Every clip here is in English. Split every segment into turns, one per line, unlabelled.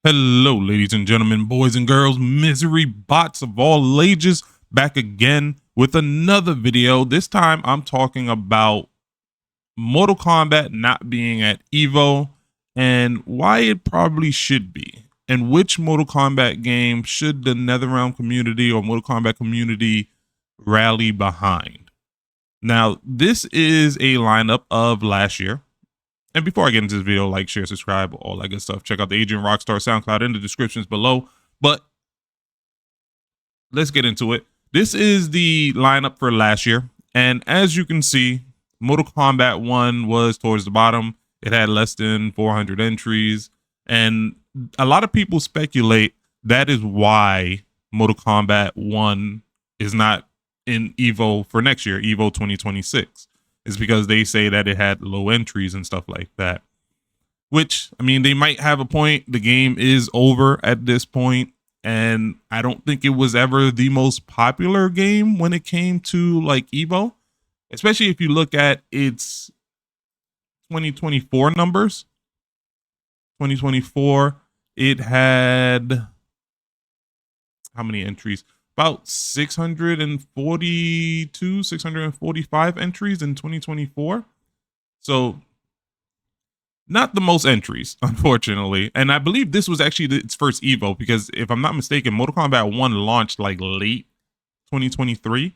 Hello, ladies and gentlemen, boys and girls, misery bots of all ages, back again with another video. This time I'm talking about Mortal Kombat not being at EVO and why it probably should be, and which Mortal Kombat game should the NetherRealm community or Mortal Kombat community rally behind. Now, this is a lineup of last year. And before I get into this video, like, share, subscribe, all that good stuff. Check out the Agent Rockstar SoundCloud in the descriptions below. But let's get into it. This is the lineup for last year. And as you can see, Mortal Kombat 1 was towards the bottom. It had less than 400 entries. And a lot of people speculate that is why Mortal Kombat 1 is not in EVO for next year, EVO 2026. Is because they say that it had low entries and stuff like that. Which, I mean, they might have a point. The game is over at this point, and I don't think it was ever the most popular game when it came to like EVO, especially if you look at its 2024 numbers. 2024, it had how many entries? About 642, 645 entries in 2024. So not the most entries, unfortunately. And I believe this was actually its first EVO because if I'm not mistaken, Mortal Kombat 1 launched like late 2023. I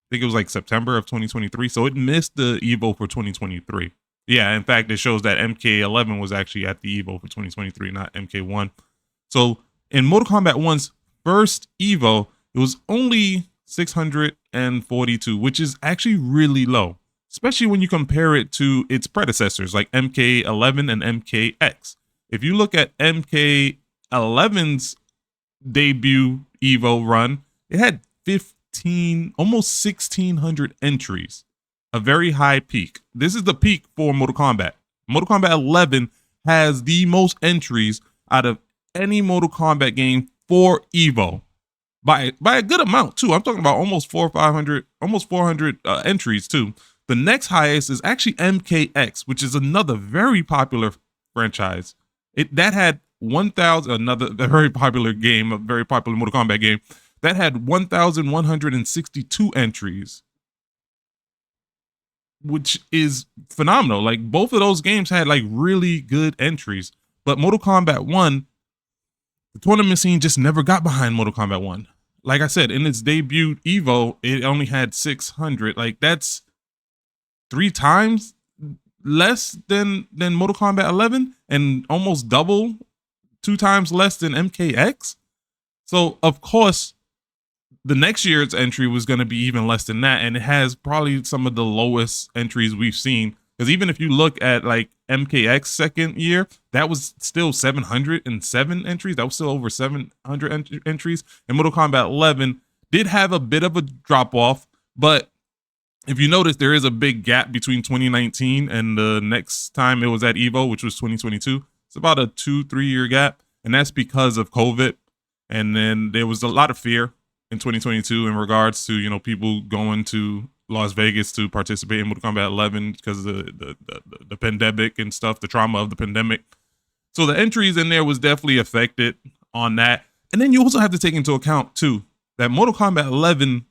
think it was like September of 2023. So it missed the EVO for 2023. Yeah, in fact, it shows that MK11 was actually at the EVO for 2023, not MK1. So in Mortal Kombat 1's first EVO, it was only 642, which is actually really low, especially when you compare it to its predecessors like MK11 and MKX. If you look at MK11's debut EVO run, it had 15, almost 1600 entries, a very high peak. This is the peak for Mortal Kombat. Mortal Kombat 11 has the most entries out of any Mortal Kombat game for EVO. By a good amount too. I'm talking about almost 400 entries too. The next highest is actually MKX, which is another very popular franchise. That had 1,000, another very popular game, a very popular Mortal Kombat game that had 1,162 entries, which is phenomenal. Like both of those games had like really good entries, but Mortal Kombat 1, the tournament scene just never got behind Mortal Kombat 1. Like I said, in its debut EVO, it only had 600. Like that's 3 times less than Mortal Kombat 11 and almost double, 2 times less than MKX. So of course, the next year's entry was going to be even less than that, and it has probably some of the lowest entries we've seen. Because even if you look at like MKX second year, that was still 707 entries. That was still over 700 entries. And Mortal Kombat 11 did have a bit of a drop off. But if you notice, there is a big gap between 2019 and the next time it was at EVO, which was 2022. It's about a 2-3 year gap. And that's because of COVID. And then there was a lot of fear in 2022 in regards to, you know, people going to Las Vegas to participate in Mortal Kombat 11 because of the pandemic and stuff, the trauma of the pandemic. So the entries in there was definitely affected on that. And then you also have to take into account too that Mortal Kombat 11,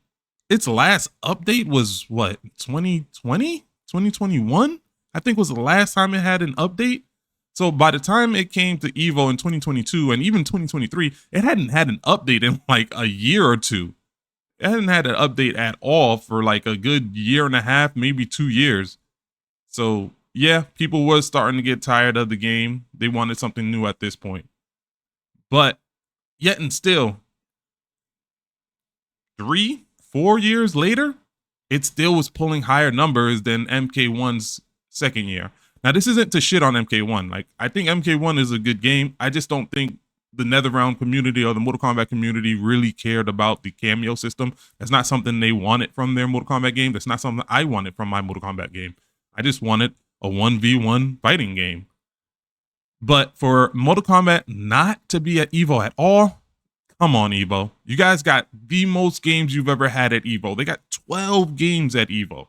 its last update was what, 2020, 2021, I think was the last time it had an update. So by the time it came to EVO in 2022 and even 2023, it hadn't had an update in like a year or two. It hadn't had an update at all for like a good year and a half, maybe 2 years. So yeah, people were starting to get tired of the game. They wanted something new at this point. But yet and still, 3-4 years later, it still was pulling higher numbers than MK1's second year. Now, this isn't to shit on MK1. Like, I think MK1 is a good game. I just don't think the NetherRealm community or the Mortal Kombat community really cared about the cameo system. That's not something they wanted from their Mortal Kombat game. That's not something I wanted from my Mortal Kombat game. I just wanted a 1v1 fighting game. But for Mortal Kombat not to be at EVO at all, come on, EVO. You guys got the most games you've ever had at EVO. They got 12 games at EVO.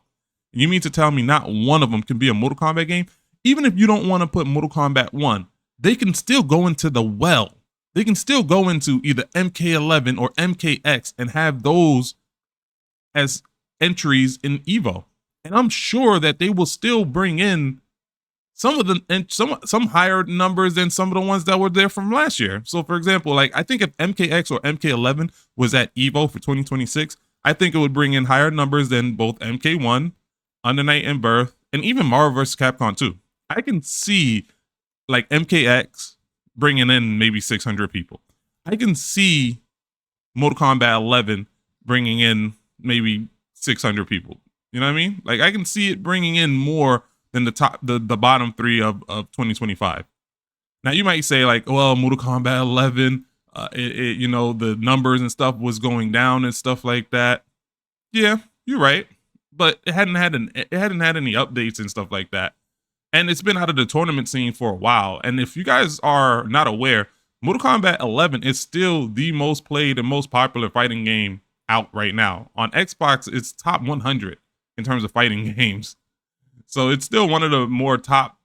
And you mean to tell me not one of them can be a Mortal Kombat game? Even if you don't want to put Mortal Kombat 1, they can still go into the well they can still go into either MK11 or MKX and have those as entries in Evo. And I'm sure that they will still bring in some of the and some higher numbers than some of the ones that were there from last year. So for example, like I think if MKX or MK11 was at Evo for 2026, I think it would bring in higher numbers than both MK1, Under Night and Birth, and even Marvel vs. Capcom 2. I can see like MKX bringing in maybe 600 people. I can see Mortal Kombat 11 bringing in maybe 600 people. You know what I mean? Like I can see it bringing in more than the bottom three of 2025. Now you might say like, well, Mortal Kombat 11, you know, the numbers and stuff was going down and stuff like that. Yeah, you're right, but it hadn't had any updates and stuff like that, and it's been out of the tournament scene for a while. And if you guys are not aware, Mortal Kombat 11 is still the most played and most popular fighting game out right now. On Xbox, it's top 100 in terms of fighting games. So it's still one of the more top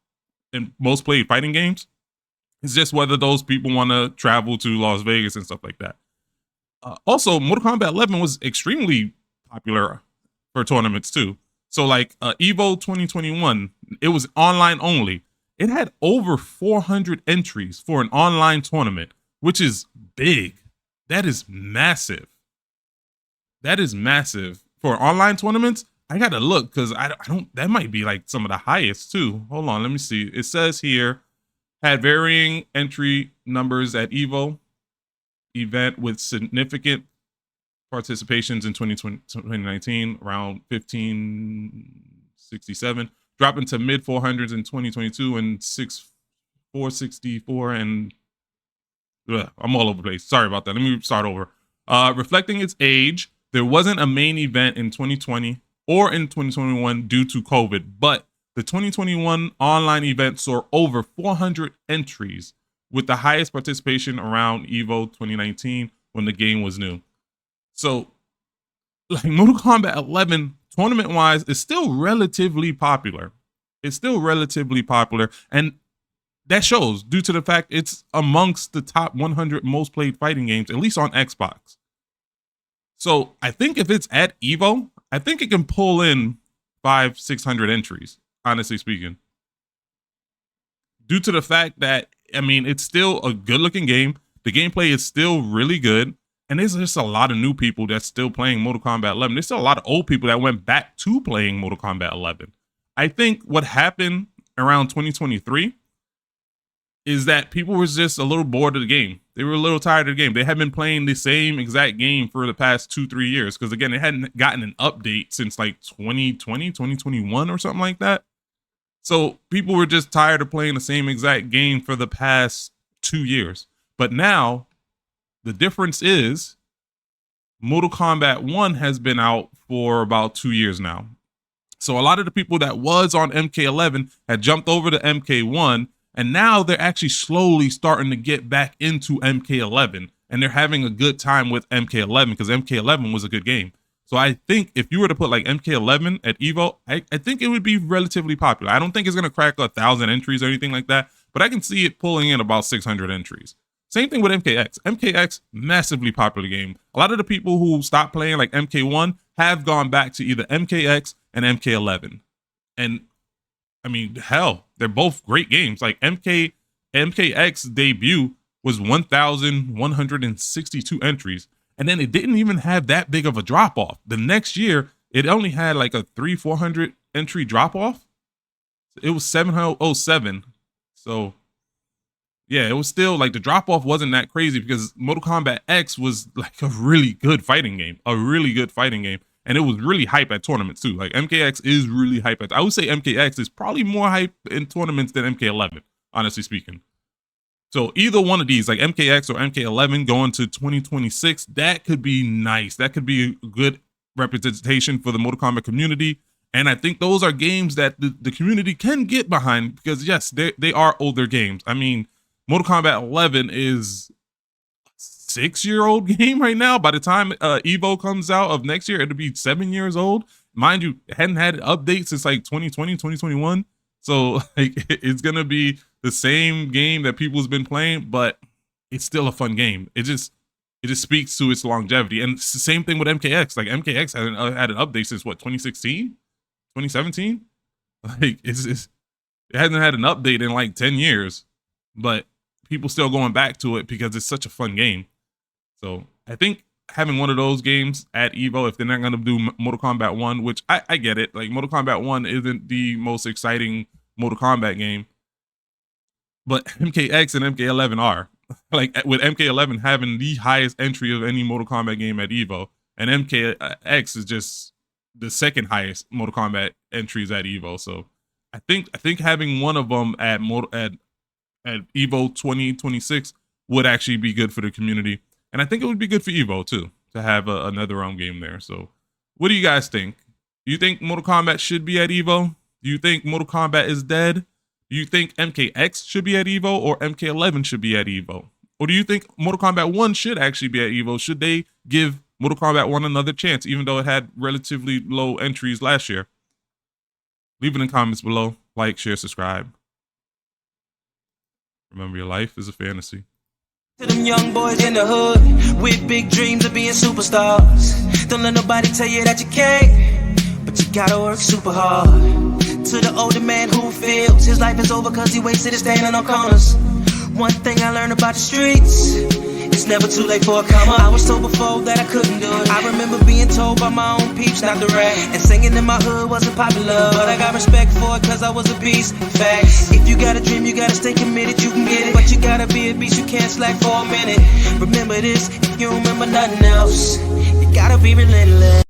and most played fighting games. It's just whether those people want to travel to Las Vegas and stuff like that. Also, Mortal Kombat 11 was extremely popular for tournaments too. So like Evo 2021, it was online only. It had over 400 entries for an online tournament, which is big. That is massive. That is massive for online tournaments. I gotta look because I don't. That might be like some of the highest too. Hold on, let me see. It says here had varying entry numbers at Evo event with significant participations in 2019, around 1567, dropping to mid 400s in 2022 and 464 and I'm all over the place. Sorry about that. Let me start over. Reflecting its age, there wasn't a main event in 2020 or in 2021 due to COVID, but the 2021 online event saw over 400 entries, with the highest participation around Evo 2019 when the game was new. So, like Mortal Kombat 11, tournament-wise, is still relatively popular. It's still relatively popular, and that shows due to the fact it's amongst the top 100 most played fighting games, at least on Xbox. So I think if it's at Evo, I think it can pull in 500-600 entries, honestly speaking. Due to the fact that, I mean, it's still a good looking game. The gameplay is still really good. And there's just a lot of new people that's still playing Mortal Kombat 11. There's still a lot of old people that went back to playing Mortal Kombat 11. I think what happened around 2023 is that people were just a little bored of the game. They were a little tired of the game. They had been playing the same exact game for the past 2-3 years. Because again, they hadn't gotten an update since like 2020, 2021 or something like that. So people were just tired of playing the same exact game for the past 2 years. But now the difference is Mortal Kombat 1 has been out for about 2 years now. So a lot of the people that was on MK11 had jumped over to MK1, and now they're actually slowly starting to get back into MK11, and they're having a good time with MK11 because MK11 was a good game. So I think if you were to put like MK11 at Evo, I think it would be relatively popular. I don't think it's going to crack 1,000 entries or anything like that, but I can see it pulling in about 600 entries. Same thing with MKX. MKX, massively popular game. A lot of the people who stopped playing like MK1 have gone back to either MKX and MK11. And I mean, hell, they're both great games. Like MKX debut was 1,162 entries. And then it didn't even have that big of a drop off. The next year, it only had like a 300-400 entry drop off. It was 707. So yeah, it was still like the drop off wasn't that crazy because Mortal Kombat X was like a really good fighting game, and it was really hype at tournaments too. Like MKX is really hype I would say MKX is probably more hype in tournaments than MK11, honestly speaking. So either one of these, like MKX or MK11 going to 2026, that could be nice. That could be a good representation for the Mortal Kombat community. And I think those are games that the community can get behind because yes, they are older games. I mean, Mortal Kombat 11 is a 6-year-old game right now. By the time Evo comes out of next year, it'll be 7 years old. Mind you, it hadn't had updates since like 2020, 2021. So like it's gonna be the same game that people's been playing, but it's still a fun game. It just speaks to its longevity. And it's the same thing with MKX. Like MKX had an update since what, 2016, 2017. Like it hasn't had an update in like 10 years, but people still going back to it because it's such a fun game. So I think having one of those games at Evo, if they're not going to do Mortal Kombat 1, which I get it. Like Mortal Kombat 1 isn't the most exciting Mortal Kombat game, but MKX and MK11 are. Like with MK11 having the highest entry of any Mortal Kombat game at Evo, and MKX is just the second highest Mortal Kombat entries at Evo. So I think having one of them at Evo 2026 would actually be good for the community, and I think it would be good for Evo too to have another game there. So what do you guys think? Do you think Mortal Kombat should be at Evo? Do you think Mortal Kombat is dead? Do you think MKX should be at Evo or MK11 should be at Evo? Or do you think Mortal Kombat 1 should actually be at Evo? Should they give Mortal Kombat 1 another chance, even though it had relatively low entries last year? Leave it in the comments below. Like, share, subscribe. Remember, your life is a fantasy.
To them young boys in the hood with big dreams of being superstars. Don't let nobody tell you that you can't, but you gotta work super hard. To the older man who feels his life is over cause he wasted it standing on corners. One thing I learned about the streets, it's never too late for a come up. I was told before that I couldn't do it. I remember being told by my own peeps not to rap, and singing in my hood wasn't popular, but I got respect for it cause I was a beast. Facts. If you got a dream, you gotta stay committed, you can get it, but you gotta be a beast, you can't slack for a minute. Remember this, if you remember nothing else, you gotta be relentless.